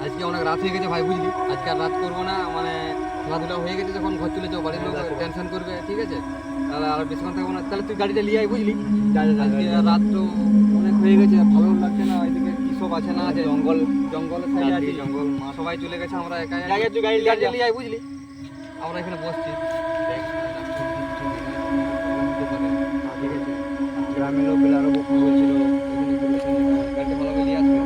আজকে অনেক রাত হয়ে গেছে ভাই, বুঝলি? আজকে আর রাত করবো না, মানে খেলাধুলা হয়ে গেছে, যখন ঘর চলে যাও বাড়ির লোক টেনশন করবে, ঠিক আছে? তাহলে আর বেশিক্ষণ থাকবো না, তাহলে তুই গাড়িটা নিয়ে আয়, বুঝলি? আজকে রাত তো অনেক হয়ে গেছে, ভালো লাগছে না, এদিকে কি সব আছে না আছে, জঙ্গল সাইডে আছে, জঙ্গল মা সবাই চলে গেছে, আমরা একাই তুই গাড়িটা নিয়ে আয়, বুঝলি? আমরা এখানে বসছি, গ্রামের লোকগুলো আরো বলছিল গাড়িটা ভালোভাবে নিয়ে আসবে।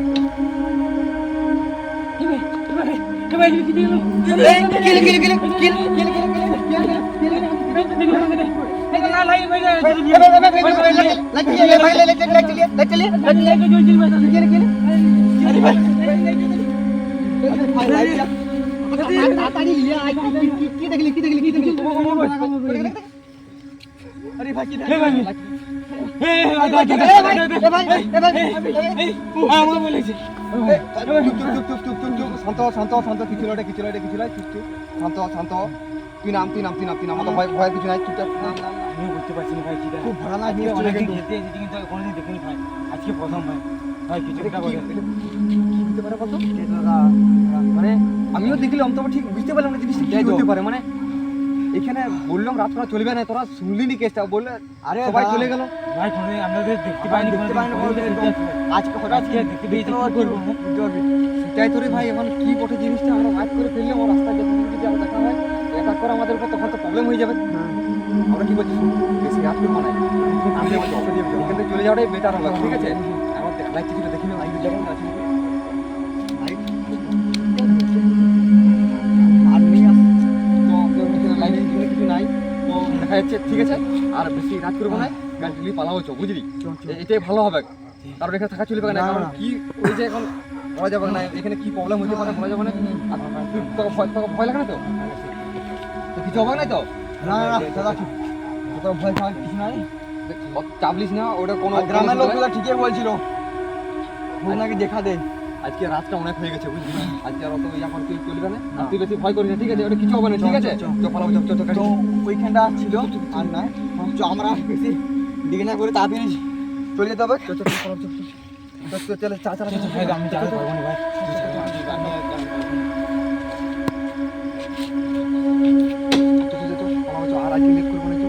শান্ত কিছু নয় শান্ত তুই নাম ভয় কিছু নাই, চুপচাপ আমি বুঝতে পারছি না ভাই, খুব ভালো লাগে খেলতে এসেছি কিন্তু কোনোদিন দেখিনি ভাই, আজকে প্রথম ভাই। ভাই কিছু কি হতে পারে বলতো? মানে আমিও দেখলাম, তবে ঠিক বুঝতে পারলাম না জিনিসটা কি হতে পারে। মানে এখানে বললাম রাত করা চলবে না, তোরা শুনলি নি কেসটা, বললে আরে সবাই চলে গেল ভাই, কোনোদিন আমাদের দেখতে পাইনি, আজকে হঠাৎ দেখতে পেয়েছি, কি করবো বুঝতে পারবি? সেটাই তোরে ভাই, এখন কি বটে জিনিসটা আমরা মাইক করে ফেললে আমার রাস্তায় যদি আমরা দেখা হয় এক করে আমাদের উপর, তখন তো প্রবলেম হয়ে যাবে। আমরা কি বলছি, বেশি রাত করবো না, আমি এখান থেকে চলে যাওয়াটাই বেটার হবে, ঠিক আছে? আমার লাইট টিকিটা দেখি না, লাইট যাবো আছে আর নেই, তো লাইট কিছু নাই, তো দেখা যাচ্ছে, ঠিক আছে? আর বেশি রাত করবো না, গাড়ি পালা হচ্ছে, বুঝলি? এটাই ভালো হবে, কারণ এখানে থাকা চলবে না, কারণ কি ওই যে এখন বলা যাবে না এখানে কি প্রবলেম হতে পারে, বলা যাবে না। তোকে ভয় লাগে না তো? কিছু হবে না তো? না দাদা, তোর ভয় খাওয়ার কিছু নাই, চাপলিস না, ওটা কোনো গ্রামের লোকগুলো ঠিকই বলছিল নাকি দেখা দে। আজকে রাতটা অনেক হয়ে গেছে, বুঝলি? আজকে আর অত ইয়া করে চলবে না, আর তুই বেশি ভয় করিস না, ঠিক আছে? ওটা কিছু হবে না, ঠিক আছে? তো ওইখানটা ছিল আর না, আমরা বেশি দিকে না করে তাড়াতাড়ি চলে যেতে হবে। চলে চা চা আমি যেতে পারবো না ভাই, আর আজকে লেট করবো না, তো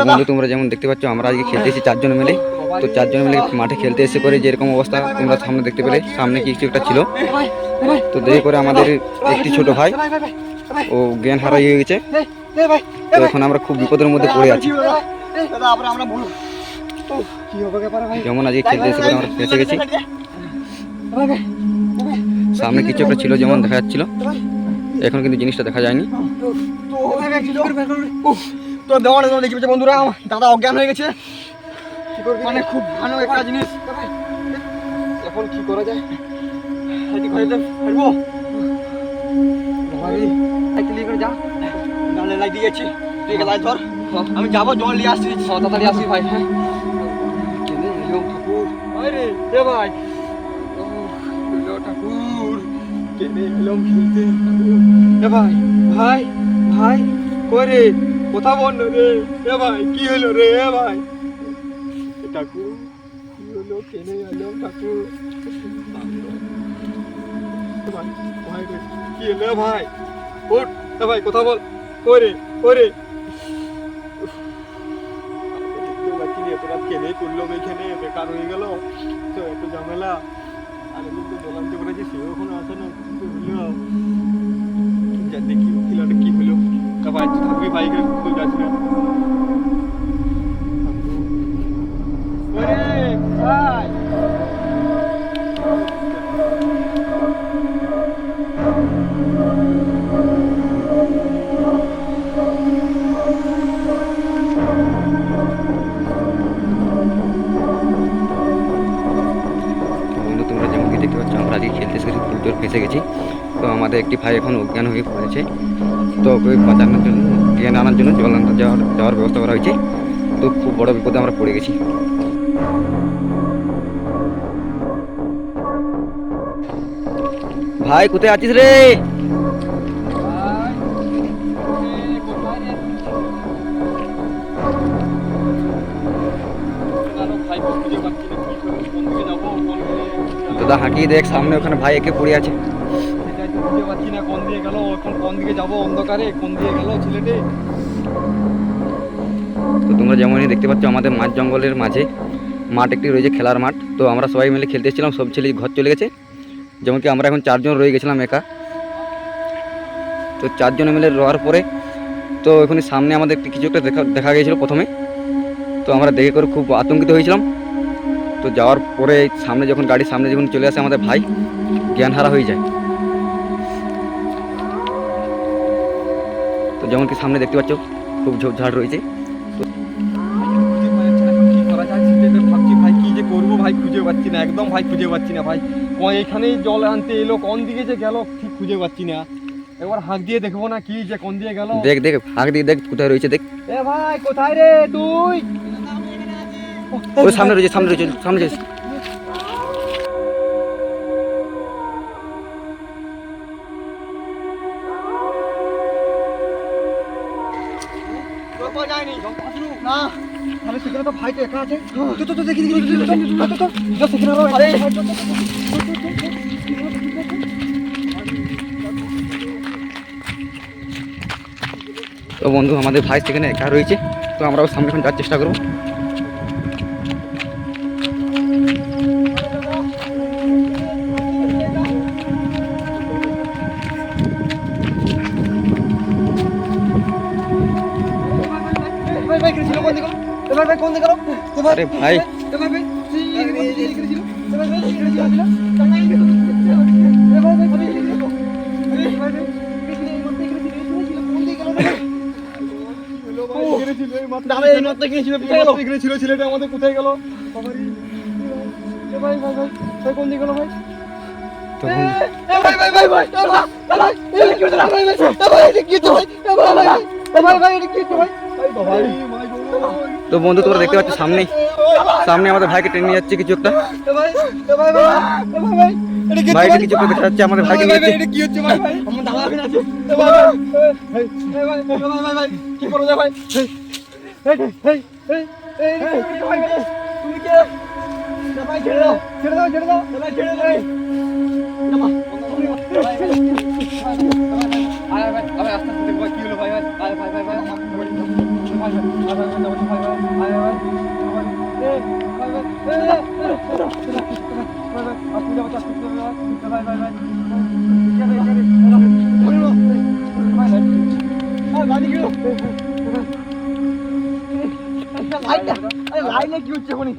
বন্ধু তোমরা যেমন দেখতে পাচ্ছ আমরা আজকে খেলতে এসেছি 4 জন মিলে। তো 4 জন মিলে মাঠে খেলতে এসে করে যেরকম অবস্থা তোমরা সামনে দেখতে পেলে, সামনে কিছু একটা ছিল, তো দেখে করে আমাদের একটি ছোট ভাই ও জ্ঞান হারা হয়ে গেছে। তো এখন আমরা খুব বিপদের মধ্যে পড়ে আছি, যেমন আজকে খেলতে এসে করে আমরা ফেঁসে গেছি। সামনে কিছু একটা ছিল যেমন দেখা যাচ্ছিল, এখন কিন্তু জিনিসটা দেখা যায়নি। তো দেওয়ার দেখি বন্ধুরা, দাদা অজ্ঞান হয়ে গেছে, মানে খুব ভালো একটা জিনিস। এখন কি করা যায়? আমি যাবো, জল নিয়ে আসছি, তাড়াতাড়ি আসি ভাই। হ্যাঁ ঠাকুর, ভাই ঠাকুর কেনে এলাম খেলতে, ভাই ভাই ভাই কই রে, কোথা বন্ধ রে? ভাই কি হলো রে? ভাই ঠাকুর কি হলো, কেনে এলাম ঠাকুর, ভাই কি হলো ভাই? ওঠ ভাই, কথা বল, কই রে কই রে? তোরা কেনে করলো এখানে, বেকার হয়ে গেল তো, এত ঝামেলা। আর কিন্তু বলাতে করেছি, সেও এখন আসে না, কিন্তু হলো দেখি খেলাটা কি হলো। ভাই থাকবি বাইকে খুব যাচ্ছি না, ভাই আমরা আজকে খেলতে এসে খুব জোর ফেঁসে গেছি। তো আমাদের একটি ভাই এখন অজ্ঞান হয়ে পড়েছে, তো ওকে বাঁচানোর জন্য জ্ঞান আনার জন্য জল আনতে যাওয়ার ব্যবস্থা করা হয়েছে। তো খুব বড় বিপদে আমরা পড়ে গেছি। ভাই কোথায় আছিস রে? দাদা হাঁকিয়ে দেখ সামনে, ওখানে ভাই একে পড়ে আছে। সেটাই তো বুঝতে পারছি না কোন দিকে গেল, এখন কোন দিকে যাবো অন্ধকারে, কোন দিকে গেল ছেলেটি। তো তোমরা যেমনই দেখতে পাচ্ছ আমাদের মাঠ জঙ্গলের মাঝে মাঠ একটি রয়েছে, খেলার মাঠ। তো আমরা সবাই মিলে খেলতে এসেছিলাম, সব ছেলে ঘর চলে গেছে। যেমন কি আমরা এখন 4 জন রয়ে গেছিলাম একা। তো 4 জন মিলে রোয়ার পরে তো ওখানে সামনে আমাদের কিছু একটা দেখা গিয়েছিল প্রথমে। তো আমরা দেখে করে খুব আতঙ্কিত হয়েছিলাম। তো যাওয়ার পরে সামনে যখন গাড়ির সামনে যখন চলে আসে আমাদের ভাই জ্ঞানহারা হয়ে যায়। তো যেমন কি সামনে দেখতে পাচ্ছ খুব ঝোপঝাড় রয়েছে। কি করা যায় সেটাই তো ভাবছি ভাই, কি যে করবো ভাই, খুঁজে পাচ্ছি না একদম ভাই, খুঁজে পাচ্ছি না ভাই। এখানেই জল আনতে এলো, কোন দিকে যে গেল ঠিক খুঁজে পাচ্ছি না। একবার হাঁক দিয়ে দেখবো না কি যে কোন দিয়ে গেল। দেখ দেখ হাঁক দিয়ে দেখ কোথায় রয়েছে, দেখ। এ ভাই কোথায় রে তুই? ওই সামনে রয়েছে, সামনে রয়েছে, সামনে রয়েছে। না তাহলে সেখানে তো ভাই তো একা আছে। তো দেখি সেখানে আরে তো বন্ধু আমাদের ভাই সেখানে একা রয়েছে। তো আমরাও সামনে এখন যাওয়ার চেষ্টা করবো। আরে ভাই ছেলেটা আমাদের কোথায় গেল? ভাই কোন দিকে গেল ভাই? তো বন্ধু- তো বন্ধু তোমরা দেখতে পাচ্ছ সামনে আমাদের ভাইকে টেনে নিয়ে যাচ্ছে কিছু একটা। ভাইকে কিছু একটা দেখা যাচ্ছে, আমাদের ভাইকে নিয়ে যাচ্ছে। কি হচ্ছে ভাই? আমার দাদা আছে। ভাই কি করো ভাই? তুমি কে? ভাই ছেড়ে দাও ভাই ছেড়ে দাও। আয় ভাই আস্তে আস্তে দেখো কি হলো ভাই। আয় ভাই লাইনে কি হচ্ছে ভাই?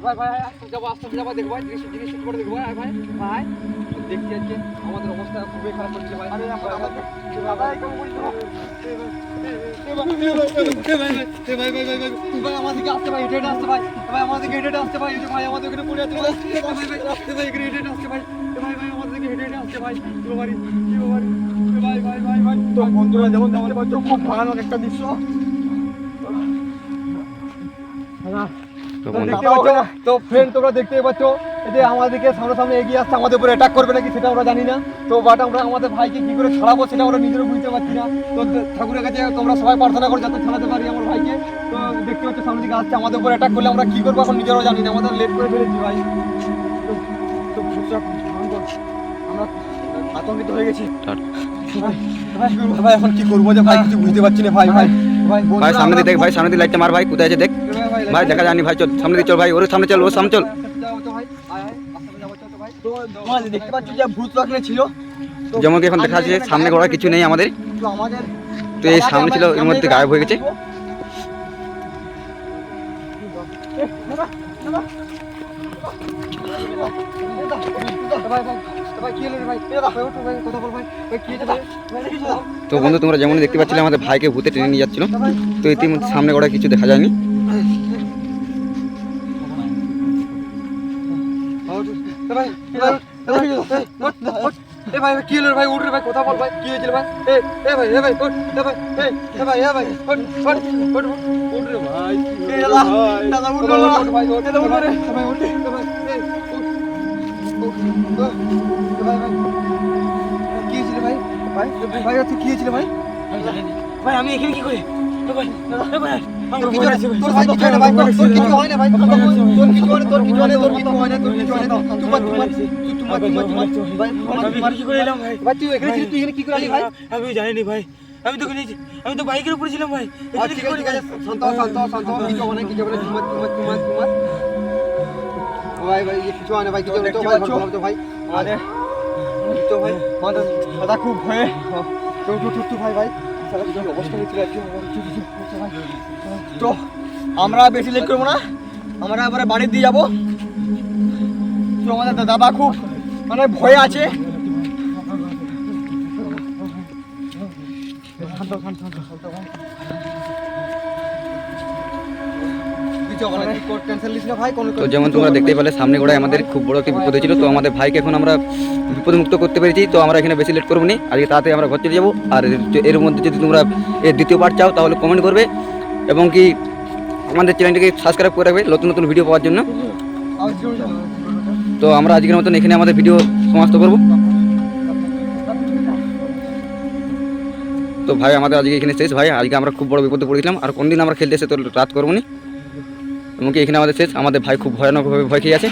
যাবো আস্তে যাবো দেখবো ভাই, জিনিস করে দেখবো ভাই। ভাই দেখছি আজকে আমাদের অবস্থা খুবই খারাপ হচ্ছে ভাই। আমাদেরকে আসতে ভাই, হেঁটে আসতে ভাই। ভাই আমাদেরকে হেঁটে আসতে ভাই। ভাই আমাদের ওখানে পড়ে আছে ভাই। ভাই এখানে হেঁটে আসতে ভাই। ভাই আমাদেরকে হেঁটে আসতে ভাই। ভাই তো বন্ধুরা যেমন আমাদের বাড়িতে খুব ভয়ানক একটা দৃশ্য। তো ফ্রেন্ড তোমরা দেখতেই পাচ্ছ যে আমাদেরকে সামনে এগিয়ে আসছে, আমাদের উপরে অ্যাটাক করবে নাকি সেটা আমরা জানি না। তো বাট আমরা আমাদের ভাইকে কি করে ছাড়াবো সেটা আমরা নিজেরও বুঝতে পারছি না। তো ঠাকুরের কাছে তোমরা সবাই প্রার্থনা করো যাতে ছাড়াতে পারি আমার ভাইকে। তো দেখতে পাচ্ছ সামনে দিকে আসছে, আমাদের উপরে অ্যাটাক করলে আমরা কি করবো এখন নিজেরাও জানি না, আমাদের লেট করে ফেলেছি ভাই। তো আমরা আতঙ্কিত হয়ে গেছি ভাই। এখন কি করবো যে ভাই, কিছু বুঝতে পারছি না ভাই। ভাই সামনে দিয়ে দেখ, ভাই সামনে দিয়ে লাইটটা মার ভাই, কোথায় আছে দেখ। ভাই দেখা যায়নি ভাই, চল সামনে দিয়ে চল ভাই, ওর সামনে চল, ওর সামনে চল। দেখতে পাচ্ছি যে ভূত পাখি ছিল, যেমন কি এখন দেখা যাচ্ছে সামনে ঘোড়া কিছু নেই আমাদের। তো আমাদের তো এই সামনে ছিল, এর মধ্যে গায়েব হয়ে গেছে। তো বন্ধু তোমরা যেমন দেখতে পাচ্ছিলে আমাদের ভাইকে ভূতে টেনে নিয়ে যাচ্ছিল। তো ইতিমধ্যে সামনে ঘোড়া কিছু দেখা যায়নি। এ ভাই কি হলো রে ভাই? উঠ রে ভাই, কথা বল ভাই, কি হয়েছিল ভাই? এ ভাই, এ ভাই, উঠ, এ ভাই, এ ভাই, এ ভাই, উঠ রে ভাই, এই দাদা দাদা উঠ না উঠ ভাই, উঠ, দাদা উঠ রে এ ভাই, উঠ, এ ভাই, উঠ, ভাই, ভাই, কি হয়েছিল ভাই ভাই ভাই তুই কি হয়েছিল ভাই ভাই আমি এখানে কি করি ভাই ভাই তোর কিছু হয় না, তোর ভাই কিছু হয় না ভাই, তোর কিছু হয় না ভাই, তোর কিছু হয় না, তোর কিছু হয় না, তোর কিছু হয় না, তোর কিছু হয় না, তোমার ভাই আমি কি করে এলাম ভাই ভাই তুই এখানে ছিলিস, তুই এখানে কি করে আলি ভাই? আমি জানিনি ভাই আমি তো আমি তো বাইকের উপরে ছিলাম ভাই এখানে কি ঠিক আছে, করে ঠিক আছে, শান্ত হ, শান্ত হ, শান্ত হ, কিছু হবে না, কিছু হবে না, তোমার ভাই ভাই কিছু হয় না ভাই, কিছু হবে না, তো ভাই, ঘর তো ভাই, আরে তো ভাই আমাদের দাদা খুব ভয়ে তো ভাই ভাই সারা কি অবস্থা হয়েছিল আর কি তো আমরা বেশি লেট করবো না, আমরা এবারে বাড়ি দিয়ে যাবো। তো আমাদের দাদা খুব মানে ভয়ে আছে। কিছু হবে না, তুই টেনশন নিস না ভাই, কোনো তো যেমন তোমরা দেখতেই পেলে সামনে গোড়ায় আমাদের খুব বড় একটি বিপদ ছিল। তো আমাদের ভাইকে এখন আমরা বিপদমুক্ত করতে পেরেছি। তো আমরা এখানে বেশি লেট করবো নি, আজকে তাড়াতাড়ি আমরা ঘর চলে যাবো। আর এর মধ্যে যদি তোমরা এর দ্বিতীয় পার্ট চাও তাহলে কমেন্ট করবে এবং কি আমাদের চ্যানেলটিকে সাবস্ক্রাইব করে রাখবে নতুন নতুন ভিডিও পাওয়ার জন্য। তো আমরা আজকের মতন এখানে আমাদের ভিডিও সমাপ্ত করব। তো ভাই আমাদের আজকে এখানে শেষ ভাই, আজকে আমরা খুব বড় বিপদে পড়েছিলাম। আর কোনদিন আমরা খেলতে এসে তো রাত করবো নি, এমনকি এখানে আমাদের শেষ। আমাদের ভাই খুব ভয়ানকভাবে ভয় খেয়ে আছে।